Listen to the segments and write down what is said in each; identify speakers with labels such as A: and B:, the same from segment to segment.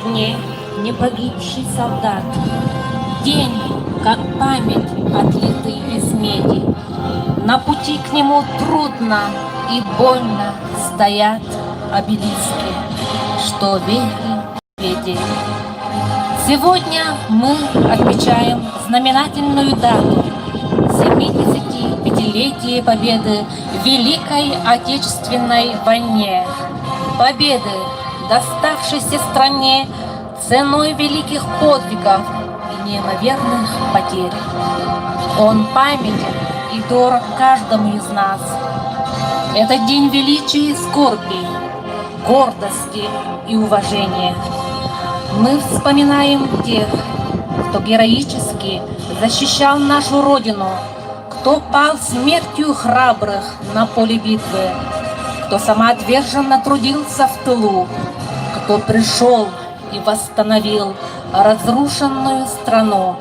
A: Дне не погибший солдат. День, как память, отлитый из меди. На пути к нему трудно и больно стоят обелиски, что верили веди. Сегодня мы отмечаем знаменательную дату 75-летие победы в Великой Отечественной войне. Победы, доставшейся стране ценой великих подвигов и неимоверных потерь. Он памятен и дорог каждому из нас. Это день величия и скорби, гордости и уважения. Мы вспоминаем тех, кто героически защищал нашу Родину, кто пал смертью храбрых на поле битвы, кто самоотверженно трудился в тылу, кто пришел и восстановил разрушенную страну,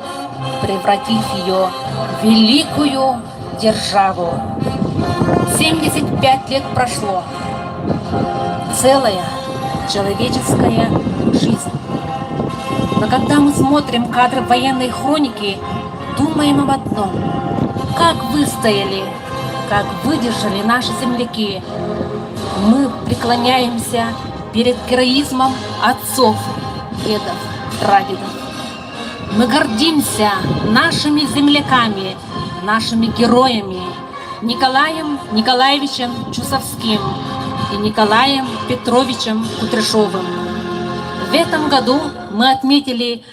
A: превратив ее в великую державу. 75 лет прошло. Целая человеческая жизнь. Но когда мы смотрим кадры военной хроники, думаем об одном. Как выстояли, как выдержали наши земляки. Мы преклоняемся перед героизмом отцов, дедов, прадедов. Мы гордимся нашими земляками, нашими героями Николаем Николаевичем Чусовским и Николаем Петровичем Кудряшовым. В этом году мы отметили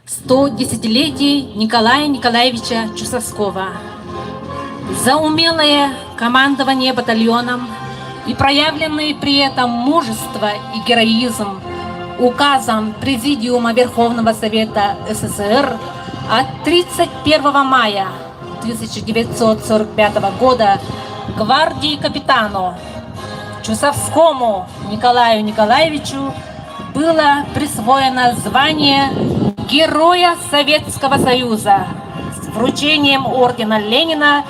A: 110-летие Николая Николаевича Чусовского. За умелое командование батальоном и проявленные при этом мужество и героизм указом Президиума Верховного Совета СССР от 31 мая 1945 года гвардии капитану Чусовскому Николаю Николаевичу было присвоено звание Героя Советского Союза с вручением ордена Ленина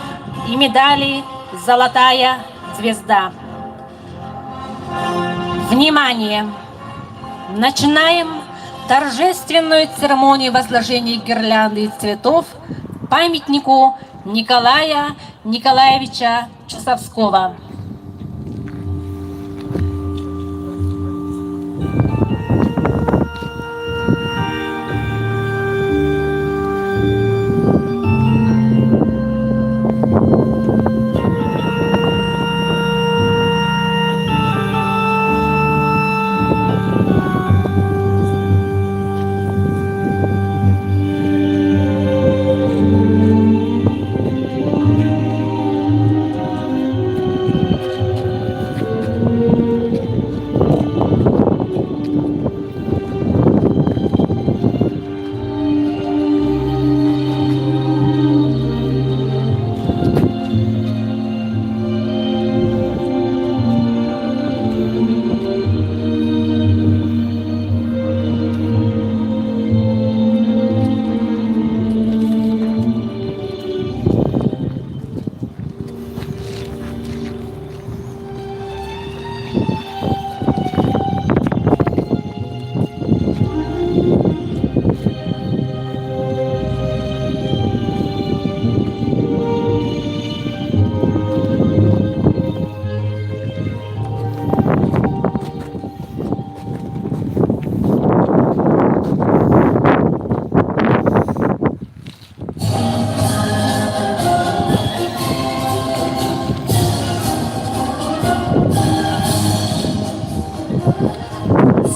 A: и медали «Золотая звезда». Внимание! Начинаем торжественную церемонию возложения гирлянды из цветов памятнику Николая Николаевича Чусовского.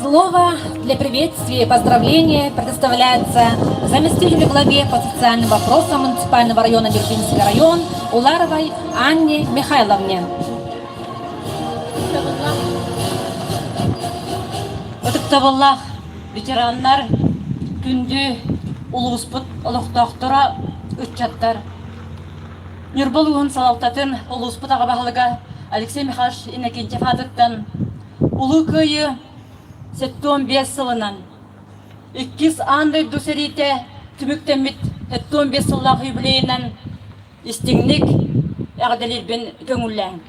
A: Слово для приветствия и поздравления предоставляется заместителю главе по социальным вопросам муниципального района Дербинский район Уларовой Анне Михайловне.
B: Өтіктабыллах ветераннар күнді улуспыт олықтақтыра үтчаттар. Нюрболуын салалтатын улуспыт ағабағылыға Алексей Михайлович Иннокентьев адыттан улы көйі 75 сылынан. Иккис андай дусерите түміктемит 75 сыллақ юбилейінен истигник әғделер бен көңілләң.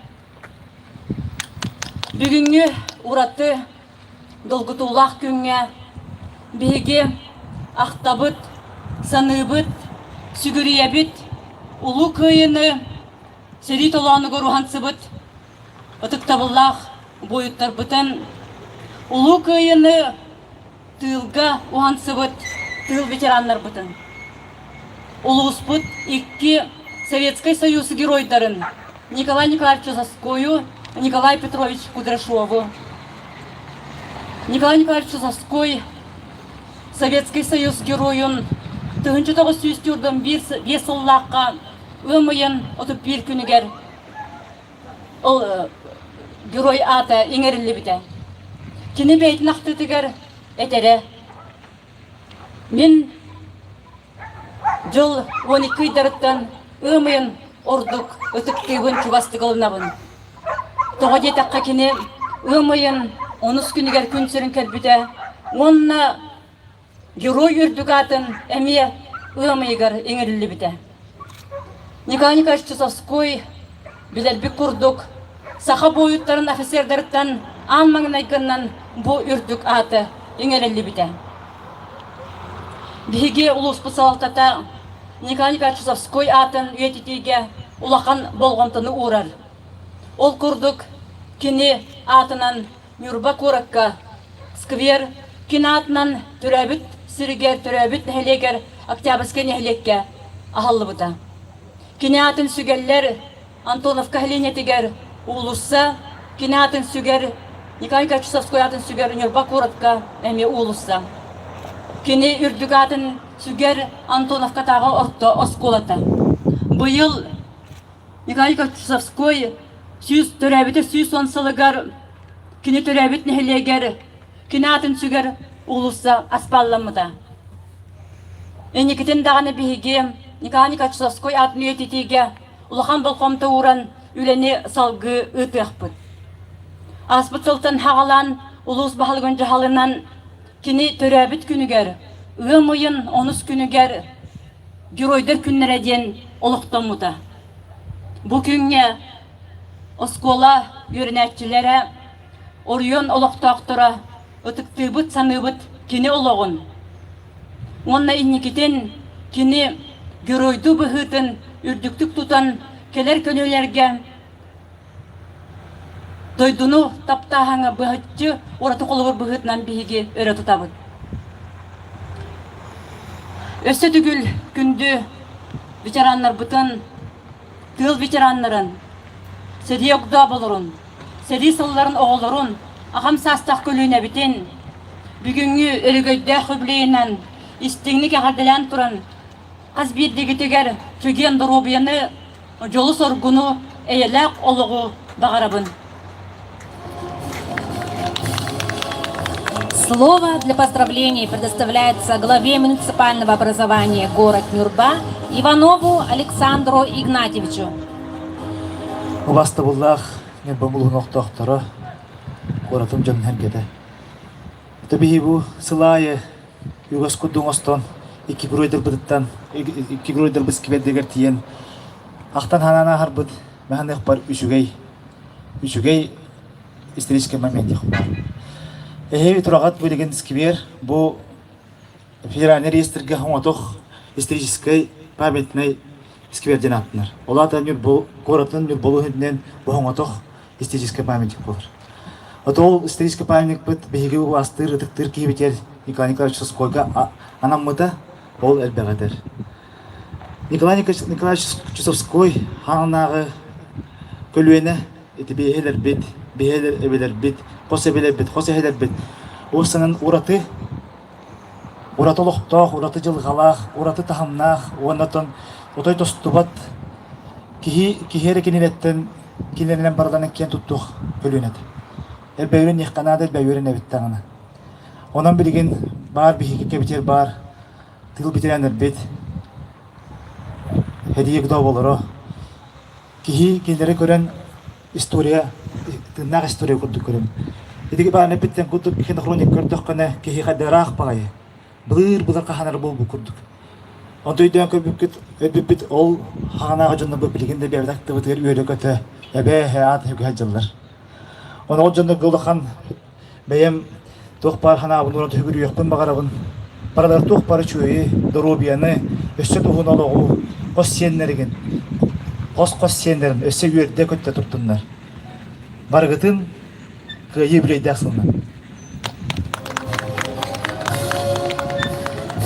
B: Бүгінгі ураты долгутуллах күнгә биһиги ахтабыт, саныбыт, сүгүриябит, улу кыйыны, сери толоону горуһансыбыт, ытыктабыллах бойуттарбытын, улу кыйыны тыылга уһансыбыт, тыл ветераннарбытын. Улууспут икки Советский Союз геройдарын Николай Николаевичу Заскою, Николай Петрович Кудряшову. Николай Николаевич Заской Советский Союз героюн тыгынчы тогуз сүйістюрдың бес ыллаққа өмайын отып бир күнігер ол герой аты еңерілі біте. Кені бейтін ақтытығыр әтері. Мен жыл 12 дарыттан өмайын ордук өтіктеуін чубастығылынабын. Тоға детаққа кені өмайын 10 күнігер күн сірін кәрбіте. Онына герой үрдік атын әме өмайығар еңерілі біте. Николай Николаевич Чусовской білербік күрдік. Саха бойыттарын офицердеріттен анмаңын айқыннан бұ үрдік аты еңерілі біте. Биге улуспы салалтата Николай Николаевич Чусовской атын үйететеге улақан болғантыны урар. Ол күрдік кені атынан Нюрба Куракка сквер, кені атынан түрәбіт сірігер, түрәбіт нәхелегер Октябрьский нәхелекке ахаллы бұта. Кені атын сүгерлер Антоновка хеленетігер улусса, кені атын сүгер Николай Николаевич Чусовской атын сүгер Нюрба Куракка әме улусса. Кені үрдік атын сүгер Антоновка тағы орто осколата. Бұйыл Николай Николаевич Чусовской сүйіз түрәбіті сүйіз онсылығар кені түрәбіт нәхелегер кені атын сүгер улусса аспалламыда. Әнекетін дағаны бейге Николай Николаевич Чусовской атын үйететеге улахан болқомты уран үлене салғы ұтықпыд. Аспыт сылтын хағалан улус бағылғын жағалынан кені түрәбіт күнігер, өмойын 10 күнігер геройдер күннер әден олықтамыда. Бұл күнге оскола үйренәтчілері Орион олықтақтыра ұтықтыбыт саныбыт кені олығын. Онна инекетен кені геройду бұхытын үрдіктік тұтан келер көнелерге дойдуну таптағаңа бұхытчы ораты қолығыр бұхытынан бейге өрі тұтабыд. Өсі түгіл күнді ветераннар бұтын, тыл ветераннарын, сәди оғда болырын, сәди сылларын оғылырын, ағам састақ көліне бітен, бүгінгі өрігөйді құблейінен, істігіні кәғарделен тұрын, қаз бердегі тегер төген дұробияны, жолы соргуну әйеләк олығы бағарабын.
A: Слово для поздравлений предоставляется главе муниципального образования город Нюрба Иванову Александру Игнатьевичу.
C: Уласты боллақ, мен бомылығын оқтақтары, қоратым жан әмгеді. Төбі бұл сылайы югас күддің остан, екі гройдер бұдыттан, екі гройдер біз кебеддегер тиен. Ақтан ханана харбыд, мәхандық бар үшігей исторический момент бар. Эхеви турағат бөлеген сквер, бұл федеральный реестрге хоңатық исторический памятный скверден аттынар. Олата городын Нюрболу хүннен бұл хоңатық исторический памятник болыр. Ол исторический памятник бұд бейге бұл астыр, ұтықтыр кейбетер Николай Николаевич Чусовскойға анаммыда ол әлбәғадыр. Николай Николаевич Чусовской хаңынағы көлуені еті бейхелер бет, бейхелер әбелер бет, қос әбелер бет, қос әхелер бет. Осының ураты лоқтақ, ураты жылғалақ, ураты тахымнақ, онатын отой тостубат кихері кенелеттен кенелен барадан кен тұттық көлуенеді. Әлбәуірін еққанады, әлбәуірін әбіттағына. Онан білген бар, бейхеке кебетер бар, тыл бетерәнер бет, Хәдие гыда болыры. Кихи кендері көрен история, тыңнақ история көрдік көрем. Едігі бағаны біттен көрдік, кенді хроник көрдік қана кихи қадырақ бағайы. Бұлыр қаханар бол бұл көрдік. Онды үйден көбіп ол қағанаға жонны бұл білгенде бәвдәкті бұтығыр үйері көті, әбе әат өкіл жылдар. Оны ол жонны ғылықан бәйем Тух бар ханабын уран түгір үйекпін бағарабын. Баралар тух бары чөйі, дұробияны, өсі тұғын олығы, қос сенлерген, қос сенлерін өсі үйерде көтті тұптынлар. Барғытын күйе білейді ақсылынан.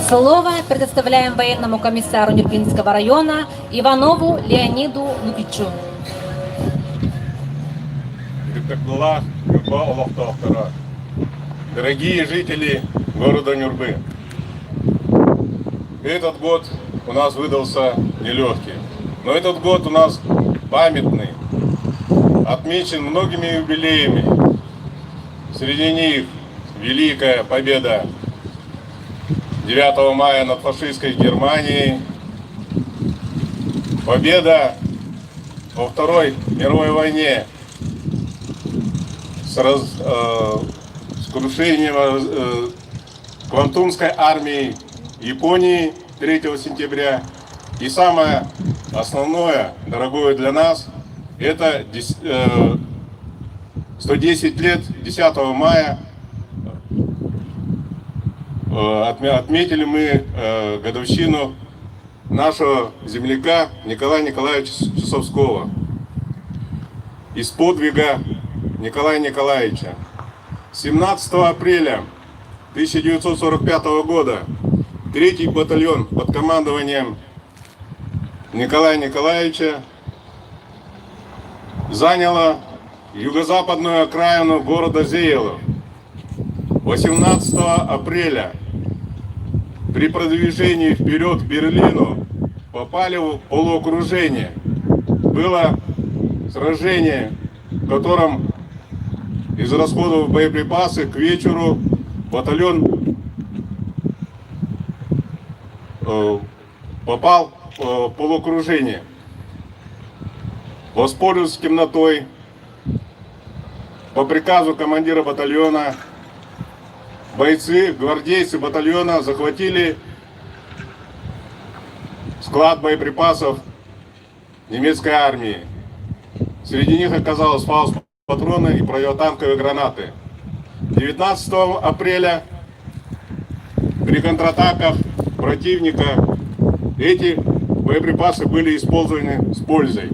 A: Слово предоставляем военному комиссару Нюрбинского района Иванову Леониду Лукичу.
D: Дорогие жители города Нюрбы, этот год у нас выдался нелегкий, но этот год у нас памятный, отмечен многими юбилеями. Среди них Великая Победа 9 мая над фашистской Германией, победа во Второй мировой войне с крушением Квантунской армии Японии 3 сентября. И самое основное, дорогое для нас, это 110 лет 10 мая отметили мы годовщину нашего земляка Николая Николаевича Чусовского. Из подвига Николая Николаевича. 17 апреля 1945 года 3-й батальон под командованием Николая Николаевича заняла юго-западную окраину города Зеелов. 18 апреля при продвижении вперед к Берлину попали в полуокружение. Было сражение, в котором израсходовав боеприпасы, к вечеру батальон попал в полуокружение. Воспользовавшись темнотой, по приказу командира батальона, бойцы, гвардейцы батальона захватили склад боеприпасов немецкой армии. Среди них оказалось фаус-патроны и противотанковые гранаты. 19 апреля при контратаках противника эти боеприпасы были использованы с пользой.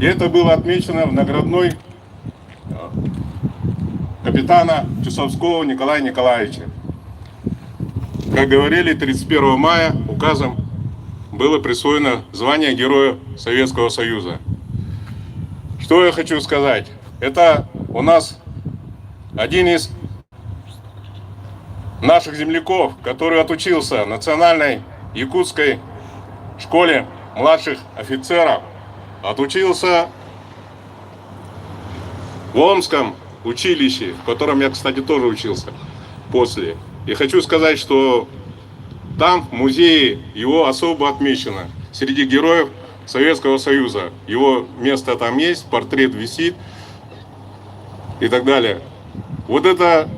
D: И это было отмечено в наградной капитана Чусовского Николая Николаевича. Как говорили, 31 мая указом было присвоено звание Героя Советского Союза. Что я хочу сказать? Это у нас один из наших земляков, который отучился в Национальной якутской школе младших офицеров, отучился в Омском училище, в котором я, кстати, тоже учился после. И хочу сказать, что там в музее его особо отмечено среди героев Советского Союза. Его место там есть, портрет висит и так далее. Вот это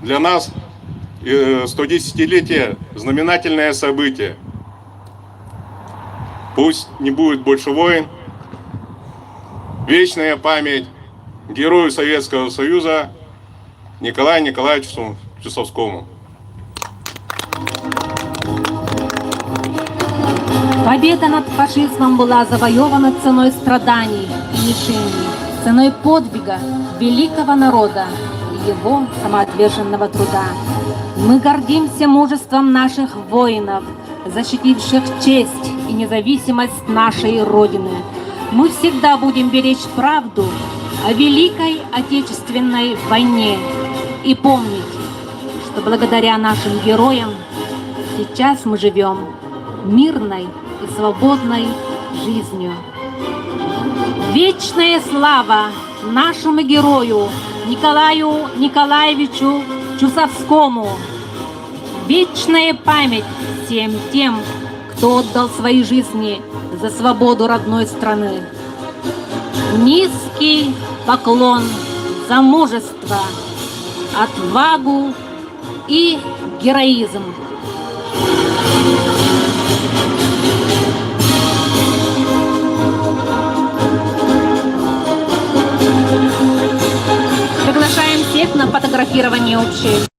D: для нас 110-летие знаменательное событие. Пусть не будет больше войн. Вечная память герою Советского Союза Николаю Николаевичу Чусовскому.
A: Победа над фашизмом была завоевана ценой страданий и лишений, ценой подвига великого народа и его самоотверженного труда. Мы гордимся мужеством наших воинов, защитивших честь и независимость нашей Родины. Мы всегда будем беречь правду о Великой Отечественной войне и помнить, что благодаря нашим героям сейчас мы живем мирной и свободной жизнью. Вечная слава нашему герою Николаю Николаевичу Чусовскому. Вечная память всем тем, кто отдал свои жизни за свободу родной страны. Низкий поклон за мужество, отвагу и героизм. Приглашаем на фотографирование учения.